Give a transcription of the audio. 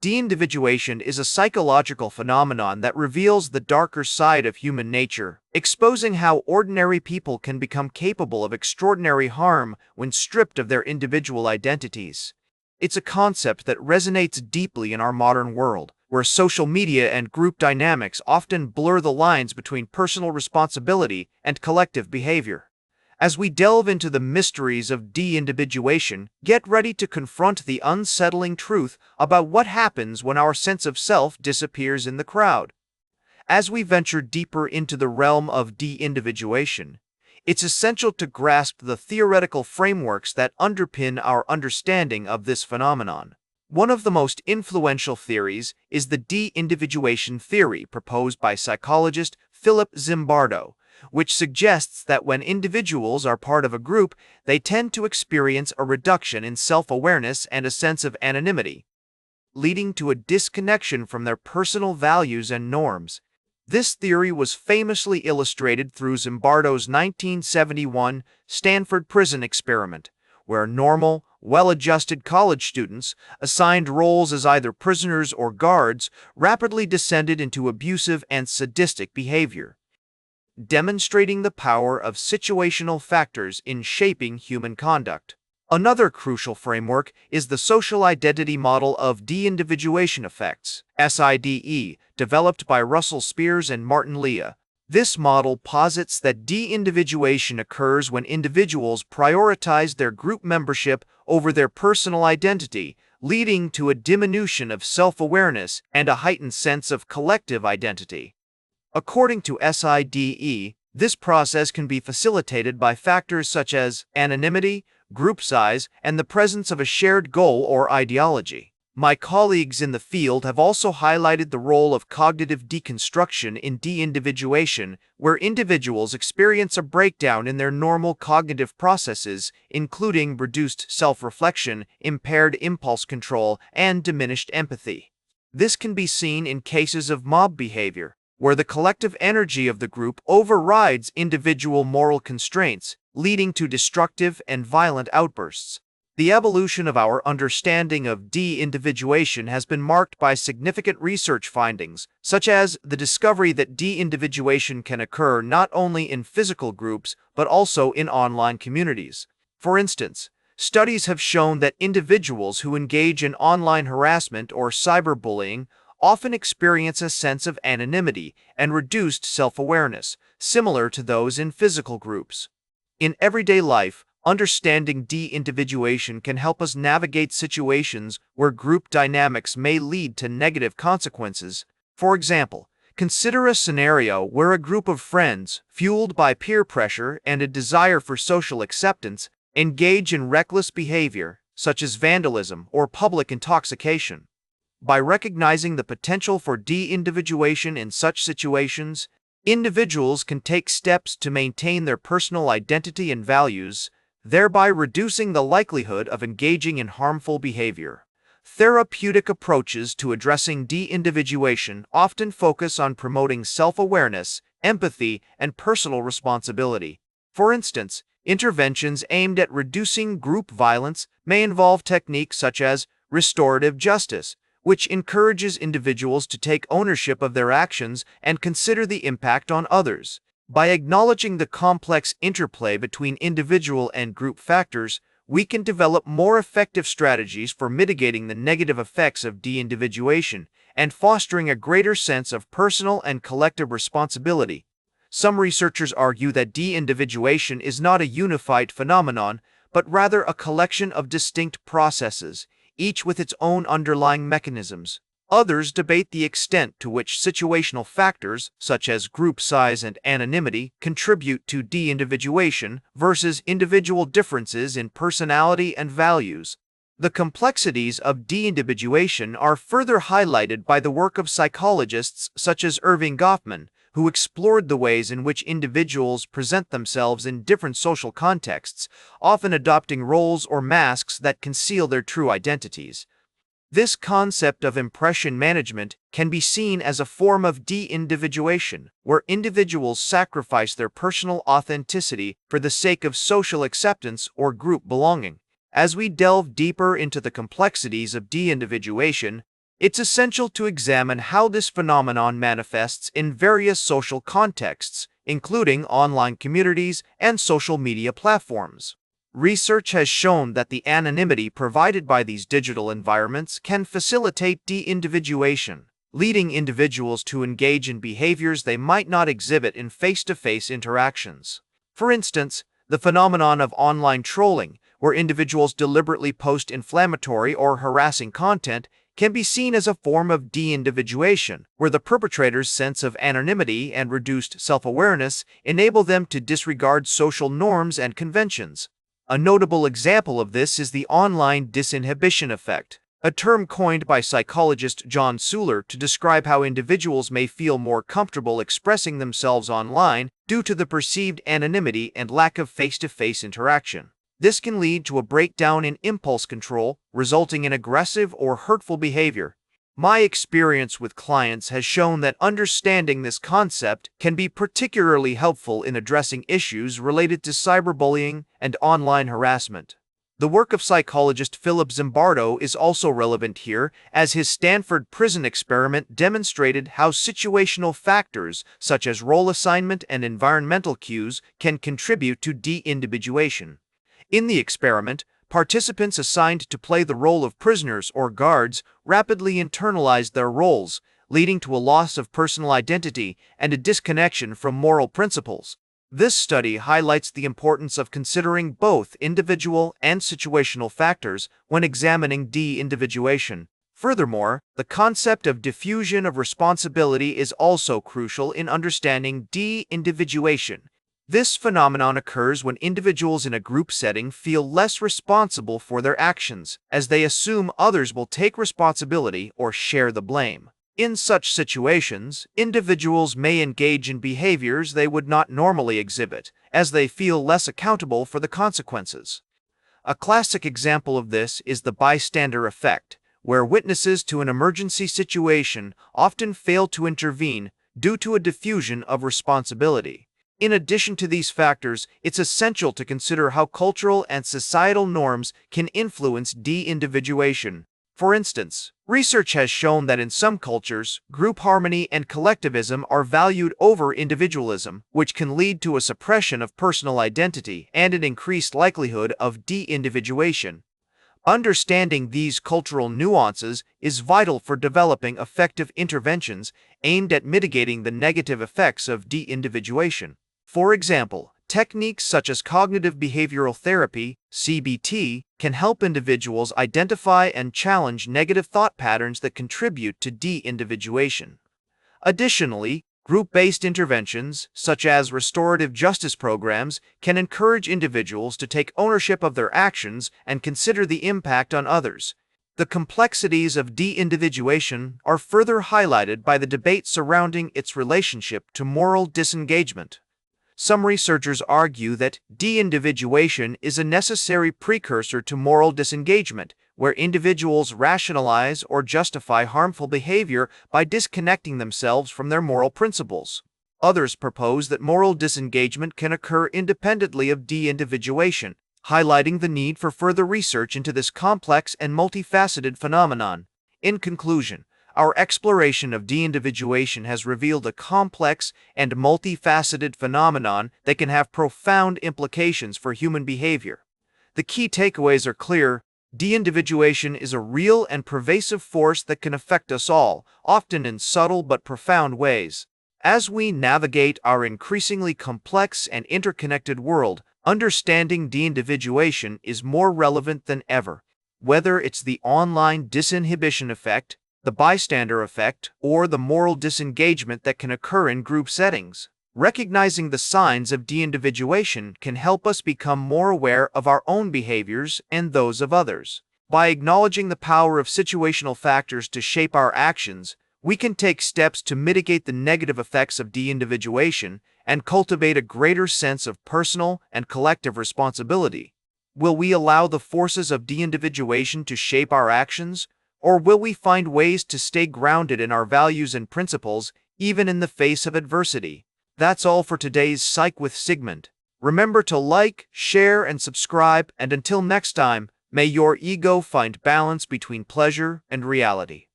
Deindividuation is a psychological phenomenon that reveals the darker side of human nature, exposing how ordinary people can become capable of extraordinary harm when stripped of their individual identities. It's a concept that resonates deeply in our modern world, where social media and group dynamics often blur the lines between personal responsibility and collective behavior. As we delve into the mysteries of de-individuation, get ready to confront the unsettling truth about what happens when our sense of self disappears in the crowd. As we venture deeper into the realm of de-individuation, it's essential to grasp the theoretical frameworks that underpin our understanding of this phenomenon. One of the most influential theories is the de-individuation theory proposed by psychologist Philip Zimbardo, which suggests that when individuals are part of a group, they tend to experience a reduction in self-awareness and a sense of anonymity, leading to a disconnection from their personal values and norms. This theory was famously illustrated through Zimbardo's 1971 Stanford Prison Experiment, where normal, well-adjusted college students, assigned roles as either prisoners or guards, rapidly descended into abusive and sadistic behavior, demonstrating the power of situational factors in shaping human conduct. Another crucial framework is the social identity model of de-individuation effects, SIDE, developed by Russell Spears and Martin Lea. This model posits that de-individuation occurs when individuals prioritize their group membership over their personal identity, leading to a diminution of self-awareness and a heightened sense of collective identity. According to SIDE, this process can be facilitated by factors such as anonymity, group size, and the presence of a shared goal or ideology. My colleagues in the field have also highlighted the role of cognitive deconstruction in de-individuation, where individuals experience a breakdown in their normal cognitive processes, including reduced self-reflection, impaired impulse control, and diminished empathy. This can be seen in cases of mob behavior, where the collective energy of the group overrides individual moral constraints, leading to destructive and violent outbursts. The evolution of our understanding of de-individuation has been marked by significant research findings, such as the discovery that de-individuation can occur not only in physical groups but also in online communities. For instance, studies have shown that individuals who engage in online harassment or cyberbullying often experience a sense of anonymity and reduced self-awareness, similar to those in physical groups. In everyday life, understanding de-individuation can help us navigate situations where group dynamics may lead to negative consequences. For example, consider a scenario where a group of friends, fueled by peer pressure and a desire for social acceptance, engage in reckless behavior, such as vandalism or public intoxication. By recognizing the potential for de-individuation in such situations, individuals can take steps to maintain their personal identity and values, thereby reducing the likelihood of engaging in harmful behavior. Therapeutic approaches to addressing de-individuation often focus on promoting self-awareness, empathy, and personal responsibility. For instance, interventions aimed at reducing group violence may involve techniques such as restorative justice, which encourages individuals to take ownership of their actions and consider the impact on others. By acknowledging the complex interplay between individual and group factors, we can develop more effective strategies for mitigating the negative effects of de-individuation and fostering a greater sense of personal and collective responsibility. Some researchers argue that de-individuation is not a unified phenomenon, but rather a collection of distinct processes, each with its own underlying mechanisms. Others debate the extent to which situational factors, such as group size and anonymity, contribute to de-individuation versus individual differences in personality and values. The complexities of de-individuation are further highlighted by the work of psychologists such as Erving Goffman, who explored the ways in which individuals present themselves in different social contexts, often adopting roles or masks that conceal their true identities. This concept of impression management can be seen as a form of de-individuation, where individuals sacrifice their personal authenticity for the sake of social acceptance or group belonging. As we delve deeper into the complexities of de-individuation, It's essential to examine how this phenomenon manifests in various social contexts, including online communities and social media platforms. Research has shown that the anonymity provided by these digital environments can facilitate de-individuation, leading individuals to engage in behaviors they might not exhibit in face-to-face interactions. For instance, the phenomenon of online trolling, where individuals deliberately post inflammatory or harassing content, can be seen as a form of de-individuation, where the perpetrator's sense of anonymity and reduced self-awareness enable them to disregard social norms and conventions. A notable example of this is the online disinhibition effect, a term coined by psychologist John Suler to describe how individuals may feel more comfortable expressing themselves online due to the perceived anonymity and lack of face-to-face interaction. This can lead to a breakdown in impulse control, resulting in aggressive or hurtful behavior. My experience with clients has shown that understanding this concept can be particularly helpful in addressing issues related to cyberbullying and online harassment. The work of psychologist Philip Zimbardo is also relevant here, as his Stanford Prison Experiment demonstrated how situational factors such as role assignment and environmental cues can contribute to de-individuation. In the experiment, participants assigned to play the role of prisoners or guards rapidly internalized their roles, leading to a loss of personal identity and a disconnection from moral principles. This study highlights the importance of considering both individual and situational factors when examining de-individuation. Furthermore, the concept of diffusion of responsibility is also crucial in understanding de-individuation. This phenomenon occurs when individuals in a group setting feel less responsible for their actions, as they assume others will take responsibility or share the blame. In such situations, individuals may engage in behaviors they would not normally exhibit, as they feel less accountable for the consequences. A classic example of this is the bystander effect, where witnesses to an emergency situation often fail to intervene due to a diffusion of responsibility. In addition to these factors, it's essential to consider how cultural and societal norms can influence de-individuation. For instance, research has shown that in some cultures, group harmony and collectivism are valued over individualism, which can lead to a suppression of personal identity and an increased likelihood of de-individuation. Understanding these cultural nuances is vital for developing effective interventions aimed at mitigating the negative effects of de-individuation. For example, techniques such as cognitive behavioral therapy, CBT, can help individuals identify and challenge negative thought patterns that contribute to de-individuation. Additionally, group-based interventions, such as restorative justice programs, can encourage individuals to take ownership of their actions and consider the impact on others. The complexities of de-individuation are further highlighted by the debate surrounding its relationship to moral disengagement. Some researchers argue that de-individuation is a necessary precursor to moral disengagement, where individuals rationalize or justify harmful behavior by disconnecting themselves from their moral principles. Others propose that moral disengagement can occur independently of de-individuation, highlighting the need for further research into this complex and multifaceted phenomenon. In conclusion, our exploration of de-individuation has revealed a complex and multifaceted phenomenon that can have profound implications for human behavior. The key takeaways are clear. De-individuation is a real and pervasive force that can affect us all, often in subtle but profound ways. As we navigate our increasingly complex and interconnected world, understanding de-individuation is more relevant than ever. Whether it's the online disinhibition effect, the bystander effect, or the moral disengagement that can occur in group settings, recognizing the signs of de-individuation can help us become more aware of our own behaviors and those of others. By acknowledging the power of situational factors to shape our actions, we can take steps to mitigate the negative effects of de-individuation and cultivate a greater sense of personal and collective responsibility. Will we allow the forces of de-individuation to shape our actions, or will we find ways to stay grounded in our values and principles, even in the face of adversity? That's all for today's Psych with Sigmund. Remember to like, share, and subscribe, and until next time, may your ego find balance between pleasure and reality.